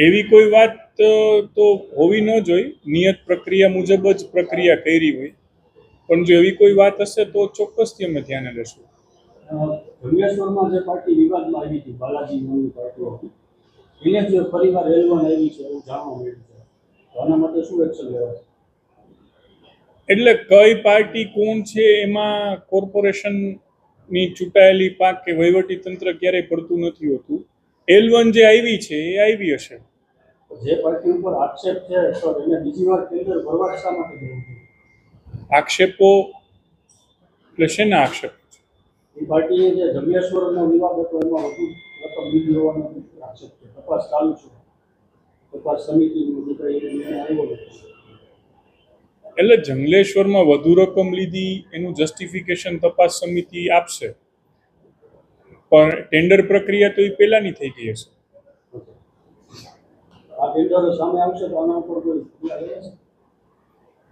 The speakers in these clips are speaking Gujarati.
એવી કોઈ વાત તો હોવી ન જોઈએ. નિયત પ્રક્રિયા મુજબ જ પ્રક્રિયા કરી હોય, પણ જો એવી કોઈ વાત હશે તો ચોક્કસથી અમે ધ્યાને લેશું. ભુવનેશ્વરમાં જે પાર્ટી વિવાદમાં આવી હતી, બાલાજી નામની પાર્ટી હતી, એને જ પરિવાર રેલવાન આવી છે એવું જાણવા મળ્યું છે. આના માટે શું એક્શન લેવાશે? એટલે કઈ પાર્ટી કોણ છે એમાં કોર્પોરેશનની ચૂંટાયેલી પાંખ કે વહીવટી તંત્ર ક્યારેય પડતું નથી હોતું. L1 જે આવી છે એ આવી હશે. જે પાર્ટી ઉપર આક્ષેપ છે સર, એને બીજી વાર ટેન્ડર ભરવા શા માટે દેવું? આક્ષેપો એટલે શેના આક્ષેપ? એ પાર્ટીએ જે જંગલેશ્વરનો વિવાદ હતો એમાં વધુ રકમ લીધી હોવાનો આક્ષેપ છે. તપાસ ચાલુ છે, તપાસ સમિતિની નિર્ણય આવ્યો નથી. એટલે જંગલેશ્વરમાં વધુ રકમ લીધી એનું જસ્ટિફિકેશન તપાસ સમિતિ આપશે, પણ ટેન્ડર પ્રક્રિયા તો એ પહેલાની થઈ ગઈ હશે. આ ટેન્ડર સામે આવશે તો આના ઉપર કોઈ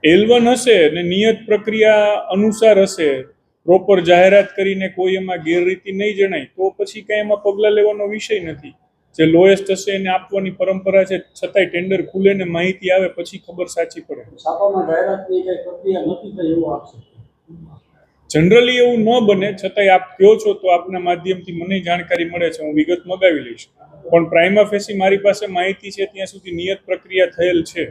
L1 હશે અને નિયત પ્રક્રિયા અનુસાર હશે, પ્રોપર જાહેરાત કરીને કોઈ એમાં ગેરરીતિ નહીં જણાય તો પછી કાંઈ એમાં પગલાં લેવાનો વિષય નથી. જે લોએસ્ટ હશે એને આપવાની પરંપરા છે, છતાંય ટેન્ડર ખુલે ને માહિતી આવે પછી ખબર સાચી પડે. છાપામાં જાહેરાતની કઈ પ્રક્રિયા નથી થઈ એવું આપશે? જનરલી એવું ન બને, છતાંય આપ કહો છો તો આપના માધ્યમથી મને જાણકારી મળે છે, હું વિગત મગાવી લઈશ. પણ પ્રાઇમા ફેસી મારી પાસે માહિતી છે ત્યાં સુધી નિયત પ્રક્રિયા થયેલ છે.